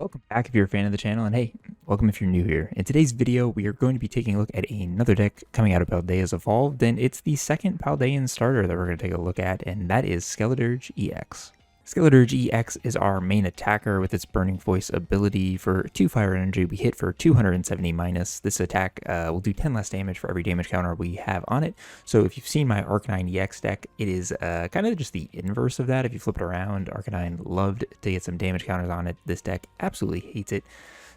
Welcome back if you're a fan of the channel, and hey, welcome if you're new here. In today's video, we are going to be taking a look at another deck coming out of Paldea's Evolved, and it's the second Paldean starter that we're going to take a look at, and that is Skeledrige EX. Skeledirge EX is our main attacker with its Burning Voice ability. For 2 fire energy, we hit for 270 minus. This attack will do 10 less damage for every damage counter we have on it. So if you've seen my Arcanine EX deck, it is kind of just the inverse of that. If you flip it around, Arcanine loved to get some damage counters on it. This deck absolutely hates it.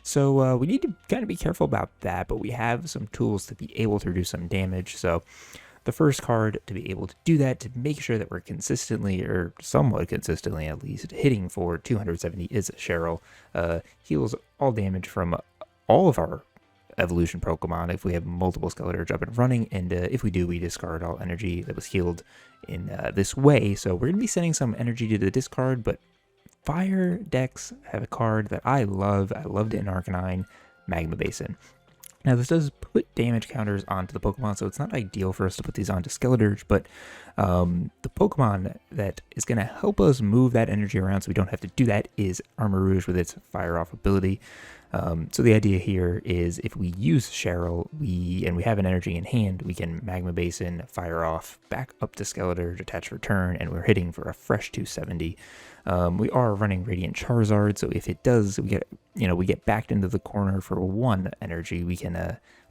So we need to kind of be careful about that, but we have some tools to be able to reduce some damage. So the first card to be able to do that, to make sure that we're consistently, or somewhat consistently at least, hitting for 270 is Cheryl. Heals all damage from all of our evolution Pokemon if we have multiple Skeledirge up and running, and if we do, we discard all energy that was healed in this way. So we're going to be sending some energy to the discard, but fire decks have a card that I love. I loved it in Arcanine, Magma Basin. Now, this does put damage counters onto the Pokemon, so it's not ideal for us to put these onto Skeledirge, but the Pokemon that is going to help us move that energy around so we don't have to do that is Armarouge with its Fire Off ability. So the idea here is if we use Cheryl, and we have an energy in hand, we can Magma Basin, Fire Off, back up to Skeledirge, attach return, and we're hitting for a fresh 270. We are running Radiant Charizard, so if it does, we get backed into the corner for 1 energy, we can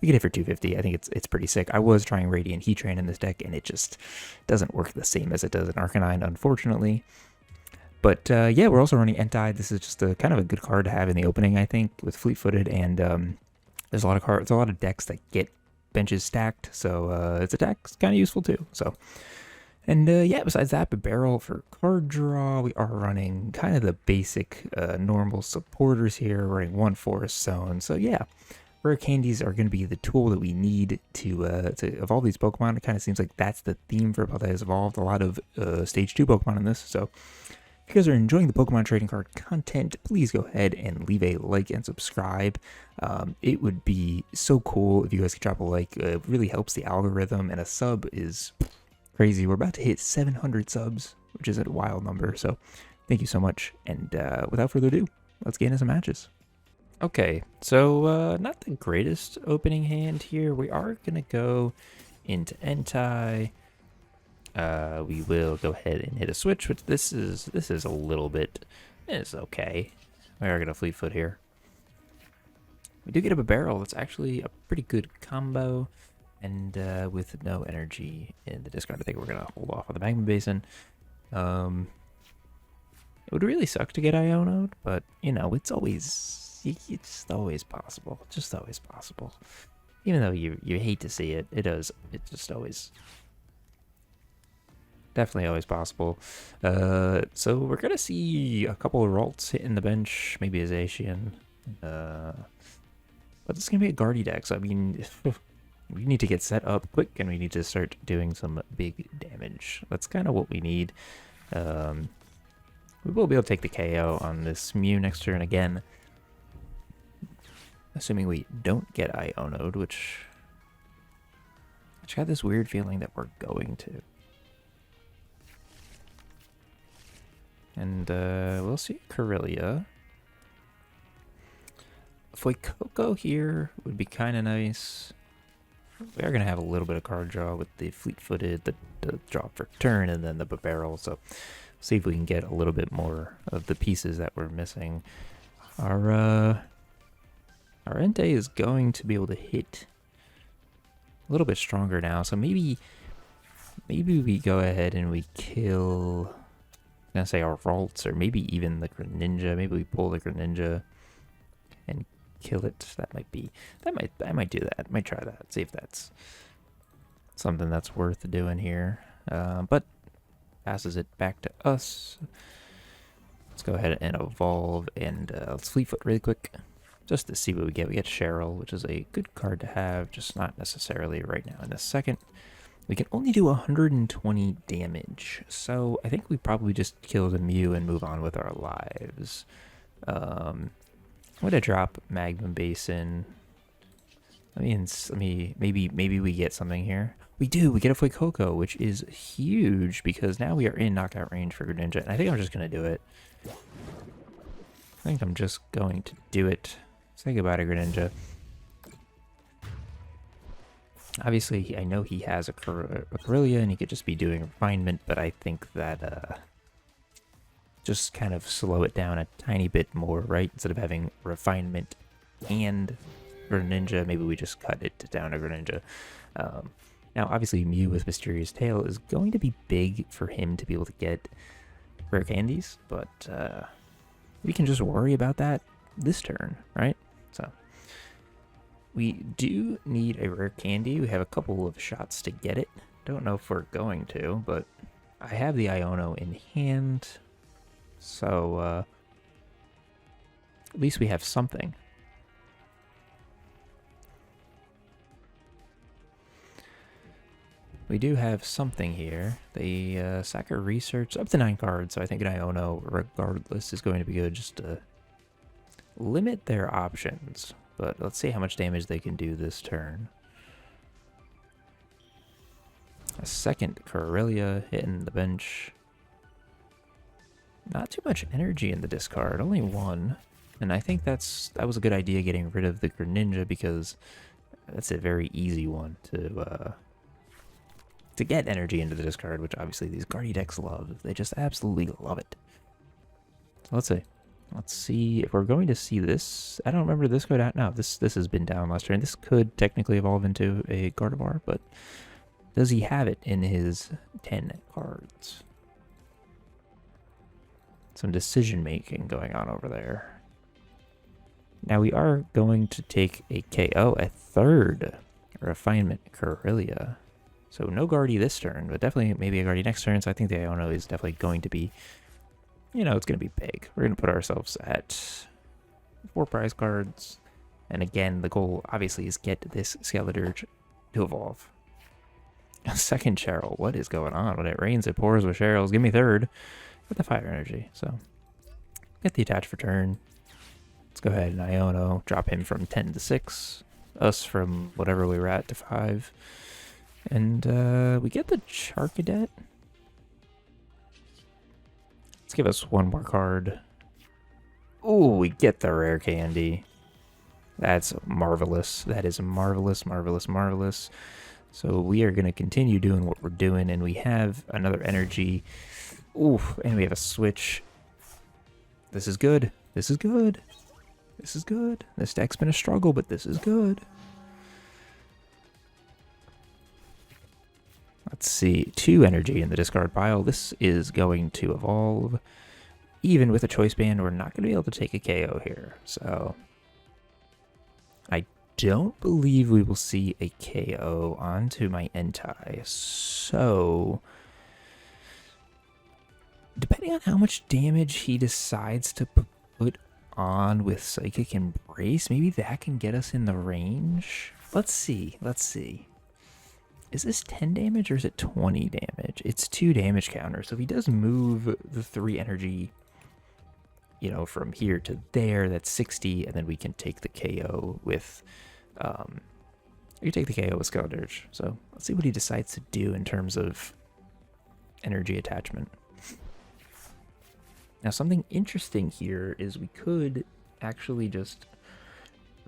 hit for 250. I think it's pretty sick. I was trying Radiant Heatran in this deck, and it just doesn't work the same as it does in Arcanine, unfortunately. But yeah, we're also running Entei. This is just a kind of a good card to have in the opening, I think, with Fleet-Footed, and there's a lot of decks that get benches stacked, so its attack's kind of useful too. So. And yeah, besides that, the barrel for card draw, we are running kind of the basic normal supporters here. We're running 1 Forest Zone. So yeah, rare candies are going to be the tool that we need to evolve these Pokemon. It kind of seems like that's the theme for Paldea's Evolved. A lot of Stage 2 Pokemon in this. So if you guys are enjoying the Pokemon trading card content, please go ahead and leave a like and subscribe. It would be so cool if you guys could drop a like. It really helps the algorithm, and a sub is crazy. We're about to hit 700 subs, which is a wild number, so thank you so much, and without further ado, let's get into some matches. Okay, so not the greatest opening hand here. We are going to go into Entei. We will go ahead and hit a switch, which this is a little bit, it's okay. We are going to Fleet Foot here. We do get up a barrel. That's actually a pretty good combo. And with no energy in the discard, I think we're going to hold off on the Magma Basin. It would really suck to get Iono'd, but, you know, it's just always possible. Just always possible. Even though you hate to see it, it's just always, definitely always possible. So we're going to see a couple of Ralts hitting the bench, maybe a Zacian. But it's going to be a Guardy deck, so I mean... we need to get set up quick, and we need to start doing some big damage. That's kind of what we need. We will be able to take the KO on this Mew next turn again. Assuming we don't get Iono'd, which I got this weird feeling that we're going to. And we'll see Corellia. Fuecoco here would be kind of nice. We are going to have a little bit of card draw with the Fleet-Footed, the drop for turn, and then the barrel. So see if we can get a little bit more of the pieces that we're missing. Our Entei is going to be able to hit a little bit stronger now. So maybe we go ahead and we kill, I'm going to say our Ralts, or maybe even the Greninja. Maybe we pull the Greninja and kill it. I might do that. I might try that. See if that's something that's worth doing here. But passes it back to us. Let's go ahead and evolve, and let's Fleet Foot really quick just to see what we get. We get Cheryl, which is a good card to have, just not necessarily right now in this second. We can only do 120 damage, so I think we probably just kill the Mew and move on with our lives. I'm gonna drop Magma Basin. Maybe we get something here. We do. We get a Fuecoco, which is huge because now we are in knockout range for Greninja, and I think I'm just gonna do it. think I'm just going to do it. Say goodbye to Greninja. Obviously, I know he has a Corellia and he could just be doing refinement, but I think that just kind of slow it down a tiny bit more, right? Instead of having refinement and Greninja, maybe we just cut it down to Greninja. Now, obviously, Mew with Mysterious Tail is going to be big for him to be able to get rare candies, but we can just worry about that this turn, right? So we do need a rare candy. We have a couple of shots to get it. Don't know if we're going to, but I have the Iono in hand, so at least we have something. We do have something here. The Sacker Research, up to 9 cards, so I think an Iono, regardless, is going to be good just to limit their options. But let's see how much damage they can do this turn. A second Corellia hitting the bench. Not too much energy in the discard, only 1. And I think that was a good idea getting rid of the Greninja because that's a very easy one to get energy into the discard, which obviously these Guardy decks love. They just absolutely love it. So let's see. Let's see if we're going to see this. I don't remember this go down. No, this has been down last turn. This could technically evolve into a Gardevoir, but does he have it in his 10 cards? Some decision making going on over there. Now we are going to take a KO, a third Refinement Corellia. So no Guardy this turn, but definitely maybe a Guardy next turn. So I think the Iono is definitely going to be, you know, it's going to be big. We're going to put ourselves at 4 prize cards. And again, the goal obviously is get this Skeledirge to evolve. A second Cheryl. What is going on? When it rains, it pours with Cheryls. Give me third. With the fire energy. So get the attach for turn. Let's go ahead and Iono. Drop him from 10 to 6. Us from whatever we were at to 5. And we get the Charcadet. Let's give us 1 more card. Ooh, we get the rare candy. That's marvelous. That is marvelous, marvelous, marvelous. So we are going to continue doing what we're doing, and we have another energy. Ooh, and we have a switch. This is good. This is good. This is good. This deck's been a struggle, but this is good. Let's see, 2 energy in the discard pile. This is going to evolve. Even with a choice band, we're not going to be able to take a KO here. So I don't believe we will see a KO onto my Entei. So depending on how much damage he decides to put on with Psychic Embrace, maybe that can get us in the range. Let's see. Let's see. Is this 10 damage or is it 20 damage? It's 2 damage counters. So if he does move the 3 energy, you know, from here to there, that's 60, and then we can take the KO with, we can take the KO with Skeledirge. So let's see what he decides to do in terms of energy attachment. Now, something interesting here is we could actually just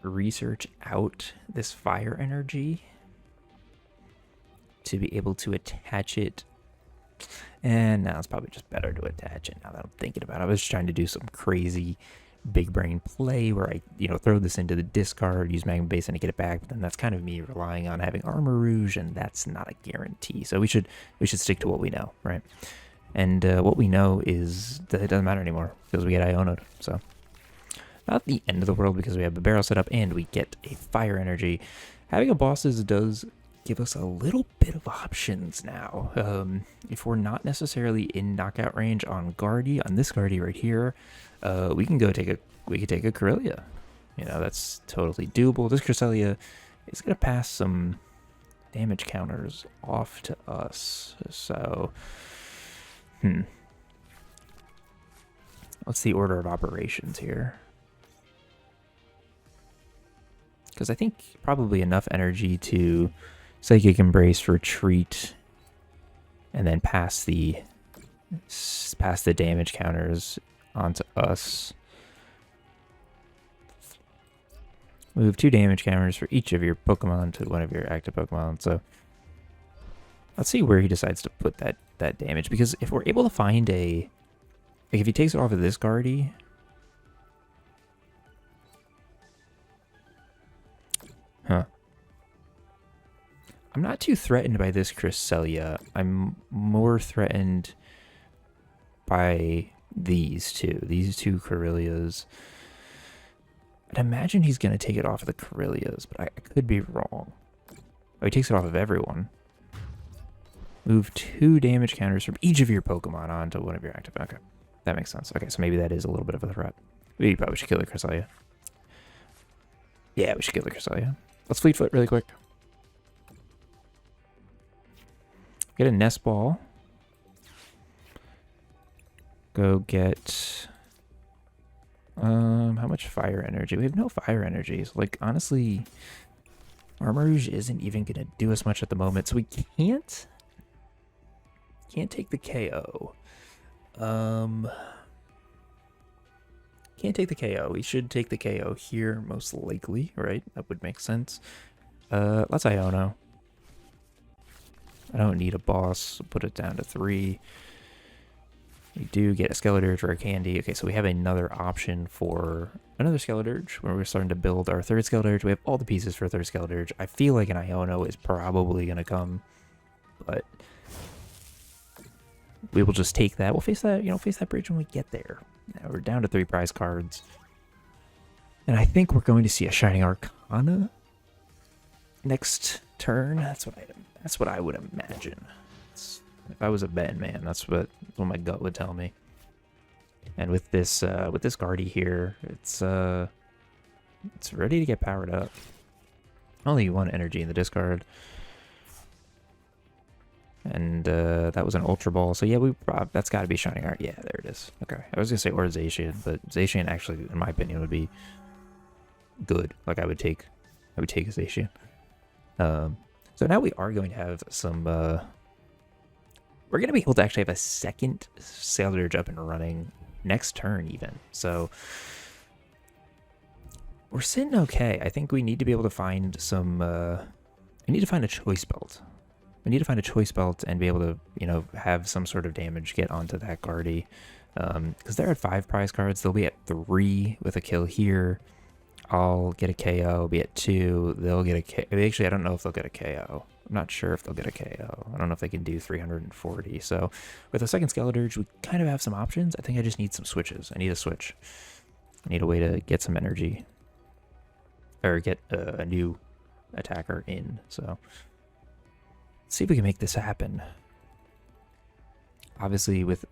research out this fire energy to be able to attach it. And now it's probably just better to attach it now that I'm thinking about it. I was trying to do some crazy big brain play where I, you know, throw this into the discard, use Magma Base, and I get it back. But then that's kind of me relying on having Armor Rouge, and that's not a guarantee. So we should stick to what we know, right? And what we know is that it doesn't matter anymore because we get Iono'd. So not the end of the world because we have a barrel set up and we get a fire energy. Having a bosses does give us a little bit of options now. If we're not necessarily in knockout range on Guardy, on this Guardy right here, we can take a Corellia. You know, that's totally doable. This Corellia is gonna pass some damage counters off to us. So, what's the order of operations here? Because I think probably enough energy to Psychic Embrace, Retreat, and then pass the damage counters onto us. Move 2 damage counters for each of your Pokemon to one of your active Pokemon. So let's see where he decides to put that damage. Because if we're able to find a... Like if he takes it off of this Guardy... Huh. I'm not too threatened by this Cresselia. I'm more threatened by these two. These two Corellias. I'd imagine he's going to take it off of the Corellias, but I could be wrong. Oh, he takes it off of everyone. Move 2 damage counters from each of your Pokemon onto one of your active. Okay, that makes sense. Okay, so maybe that is a little bit of a threat. We probably should kill the Cresselia. Yeah, we should kill the Cresselia. Let's Fleet Foot really quick. Get a Nest Ball. Go get... how much fire energy? We have no fire energies. Like, honestly, Armarouge isn't even going to do us much at the moment, so we can't take the KO. Can't take the KO. We should take the KO here, most likely, right? That would make sense. Let's Iono. I don't need a boss. Put it down to 3. We do get a Skeledirge or a Candy. Okay, so we have another option for another Skeledirge when we're starting to build our third Skeledirge. We have all the pieces for a third Skeledirge. I feel like an Iono is probably going to come, but we will just take that. We'll face that, face that bridge when we get there. Now we're down to 3 prize cards. And I think we're going to see a Shining Arcana next turn. That's what I would imagine. If I was a betting man, that's what my gut would tell me. And with this Guardy here, it's ready to get powered up. Only 1 energy in the discard. And that was an Ultra Ball. So yeah, that's got to be Shining Art. Yeah, there it is. Okay, I was gonna say or Zacian, but Zacian actually, in my opinion, would be good. Like I would take a Zacian. So now we are going to have some. We're going to be able to actually have a second Skeledirge up and running next turn even. So we're sitting okay. I think we need to be able to find some... we need to find a Choice Belt. We need to find a Choice Belt and be able to, have some sort of damage get onto that Guardy. Because they're at 5 prize cards. They'll be at 3 with a kill here. I'll get a KO, be at 2. They'll get a KO. Actually, I don't know if they'll get a KO. I'm not sure if they'll get a KO. I don't know if they can do 340. So with a second Skeledirge, we kind of have some options. I think I just need some switches. I need a switch. I need a way to get some energy. Or get a new attacker in. So let's see if we can make this happen. Obviously with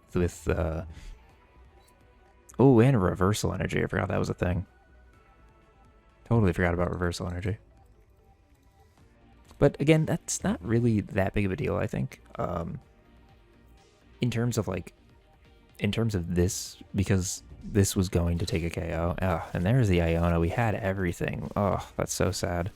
oh, and reversal energy. I forgot that was a thing. Totally forgot about reversal energy. But again, that's not really that big of a deal, I think. In terms of this, because this was going to take a KO. And there's the Iono. We had everything. Oh, that's so sad.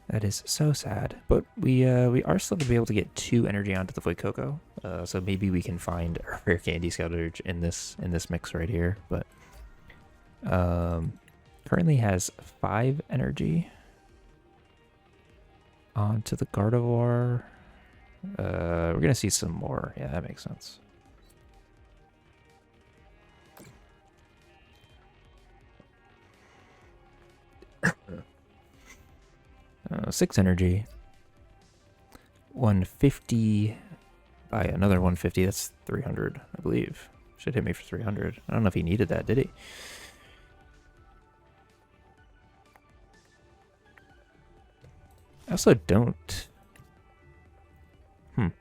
That is so sad. But we are still going to be able to get 2 energy onto the Fuecoco. So maybe we can find a rare Candy Skeledirge in this mix right here. But currently has 5 energy onto the Gardevoir. We're gonna see some more. Yeah, that makes sense. Six energy. 150 by another 150. That's 300, I believe. Should hit me for 300. I don't know if he needed that, did he? I also don't... I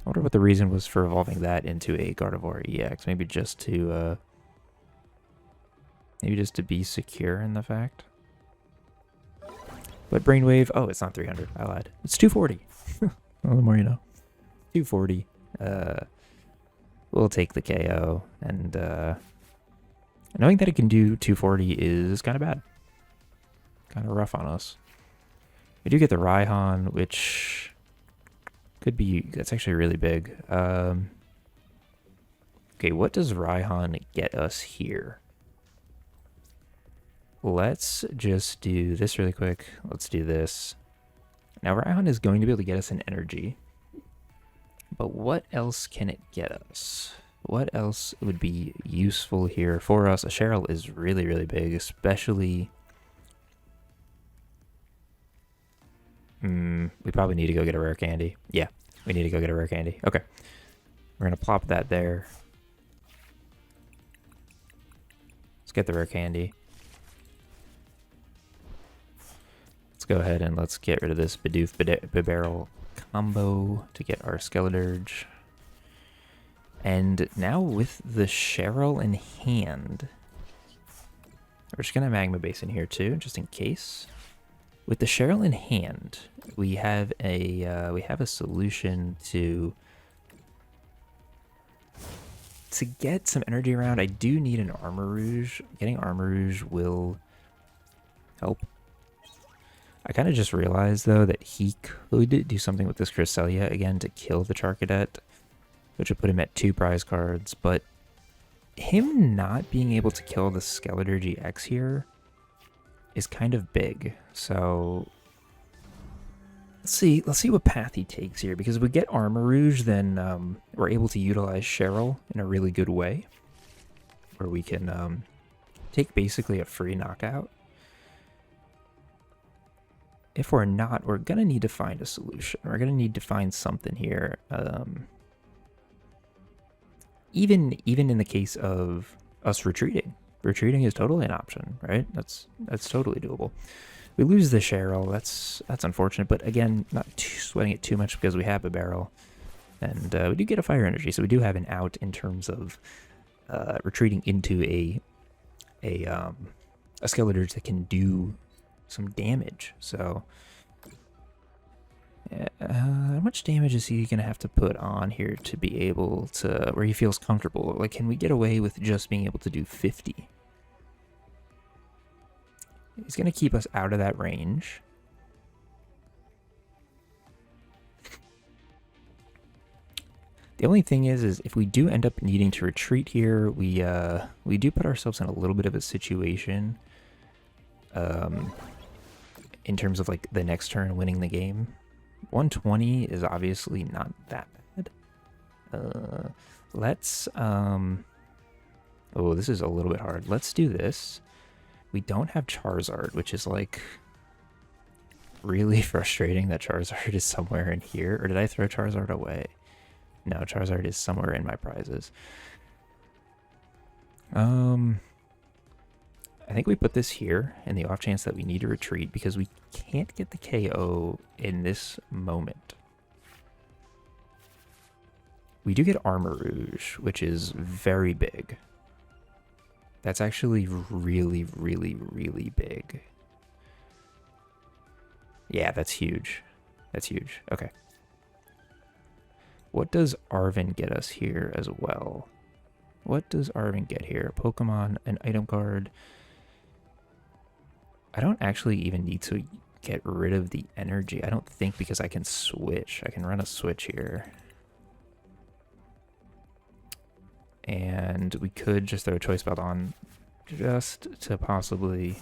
wonder what the reason was for evolving that into a Gardevoir EX. Maybe just to be secure in the fact. But Brainwave... Oh, it's not 300. I lied. It's 240. Well, the more you know. 240. We'll take the KO. And knowing that it can do 240 is kind of bad. Kind of rough on us. We do get the Raihan, which could be... That's actually really big. Okay, what does Raihan get us here? let's just do this really quick. Let's do this. Now, Raihan is going to be able to get us an energy. But what else can it get us? What else would be useful here for us? A Cheryl is really, really big, especially... we probably need to go get a rare candy. Yeah, we need to go get a rare candy. Okay. We're going to plop that there. Let's get the rare candy. Let's go ahead and let's get rid of this Bidoof Bibarrel combo to get our Skeledirge. And now with the Cheryl in hand, we're just going to Magma Base in here too, just in case. With the Cheryl in hand, we have a solution to get some energy around. I do need an Armor Rouge. Getting Armor Rouge will help. I kind of just realized, though, that he could do something with this Cresselia again to kill the Charcadet, which would put him at 2 prize cards, but him not being able to kill the Skeledirge X here is kind of big. So let's see what path he takes here, because if we get Armor Rouge, then we're able to utilize Cheryl in a really good way, where we can take basically a free knockout. If we're not, we're going to need to find a solution. We're going to need to find something here. Even in the case of us retreating. Retreating is totally an option, right? That's totally doable. We lose the Cheryl. That's unfortunate, but again, not sweating it too much because we have a barrel. And we do get a fire energy, so we do have an out in terms of retreating into a Skeledirge that can do some damage. So how much damage is he gonna have to put on here to be able to where he feels comfortable? Like, can we get away with just being able to do 50? He's gonna keep us out of that range. The only thing is if we do end up needing to retreat here, we do put ourselves in a little bit of a situation in terms of like the next turn winning the game. 120 is obviously not that bad. Let's oh, this is a little bit hard. Let's do this. We don't have Charizard, which is like really frustrating that Charizard is somewhere in here. Or did I throw Charizard away? No, Charizard is somewhere in my prizes. I think we put this here in the off chance that we need to retreat because we can't get the KO in this moment. We do get Armor Rouge, which is very big. That's actually really, really, really big. Yeah, that's huge. That's huge. Okay. What does Arven get us here as well? What does Arven get here? Pokemon, an item card. I don't actually even need to get rid of the energy. I don't think, because I can switch. I can run a switch here. And we could just throw a choice belt on just to possibly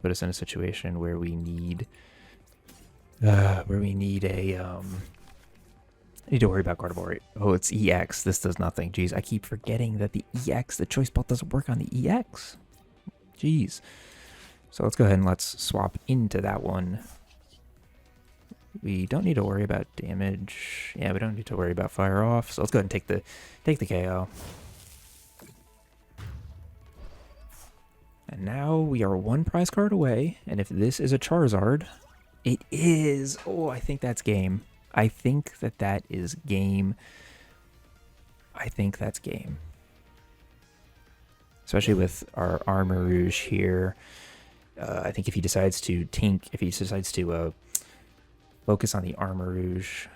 put us in a situation where we need I need to worry about Gardevoir. Oh, it's EX. This does nothing. Jeez, I keep forgetting that the EX, the choice belt doesn't work on the EX. Jeez. So let's go ahead and let's swap into that one. We don't need to worry about damage. Yeah, we don't need to worry about fire off. So let's go ahead and take the KO. And now we are 1 prize card away. And if this is a Charizard, it is. Oh, I think that's game. I think that is game. I think that's game. Especially with our Armor Rouge here. I think if he decides to focus on the Armor Rouge.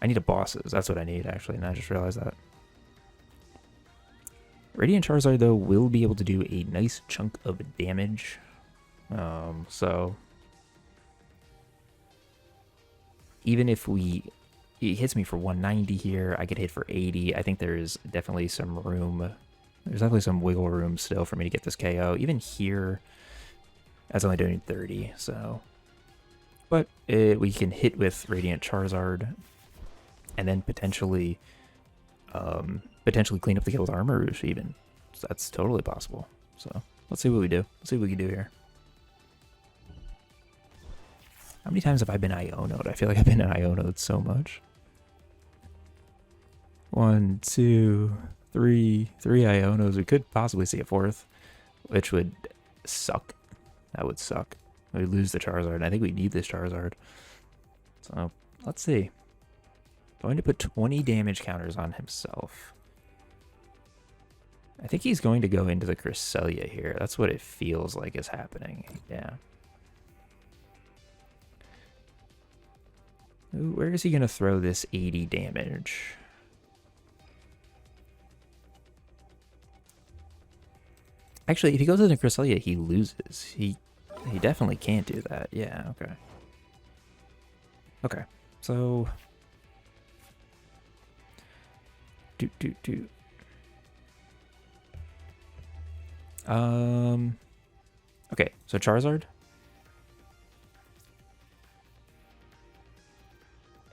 I need a bosses. That's what I need, actually, and I just realized that. Radiant Charizard, though, will be able to do a nice chunk of damage. So even if he hits me for 190 here, I get hit for 80. I think there is definitely some room There's definitely some wiggle room still for me to get this KO. Even here, that's only doing 30, so... But we can hit with Radiant Charizard and then potentially clean up the kill with Armor Rouge even. So that's totally possible. So let's see what we do. Let's see what we can do here. How many times have I been Iono'd? I feel like I've been Iono'd so much. 1, 2, 3 Ionos. We could possibly see a fourth, which would suck. That would suck. We lose the Charizard. I think we need this Charizard. So let's see. Going to put 20 damage counters on himself. I think he's going to go into the Cresselia here. That's what it feels like is happening. Yeah. Ooh, where is he going to throw this 80 damage? Actually, if he goes into Cresselia, he loses. He definitely can't do that. Yeah, okay. Okay, so... Okay, so Charizard.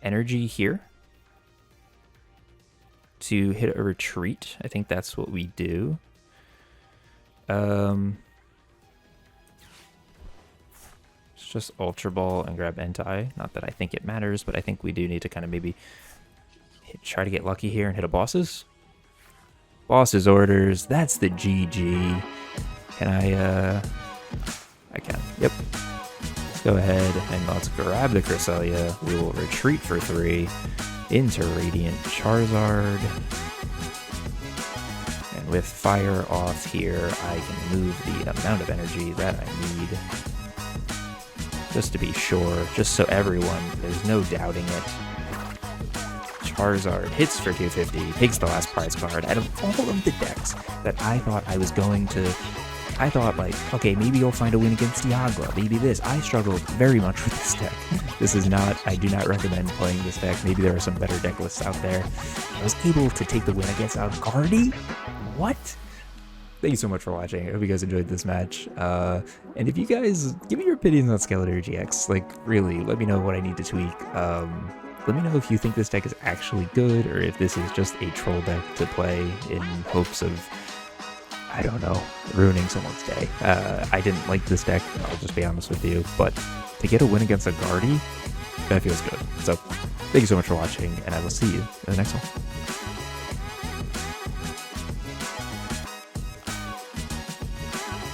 Energy here. To hit a retreat. I think that's what we do. It's just Ultra Ball and grab Entei. Not that I think it matters, but I think we do need to kind of maybe try to get lucky here and hit a Boss's. Boss's orders. That's the GG. Can I can. Yep. Go ahead and let's grab the Cresselia. We will retreat for 3 into Radiant Charizard. And with Fire off here, I can move the amount of energy that I need. Just to be sure, just so everyone, there's no doubting it. Charizard hits for 250, takes the last prize card. Out of all of the decks that I thought I was going to... I thought, like, okay, maybe you'll find a win against Dialga, maybe this. I struggled very much with this deck. This is not, I do not recommend playing this deck. Maybe there are some better deck lists out there. I was able to take the win against Algardy? What? Thank you so much for watching. I hope you guys enjoyed this match. And if you guys, give me your opinions on Skeledirge X. Like, really, let me know what I need to tweak. Let me know if you think this deck is actually good, or if this is just a troll deck to play in hopes of, I don't know, ruining someone's day. I didn't like this deck, I'll just be honest with you, but to get a win against a Guardy, that feels good. So, thank you so much for watching, and I will see you in the next one.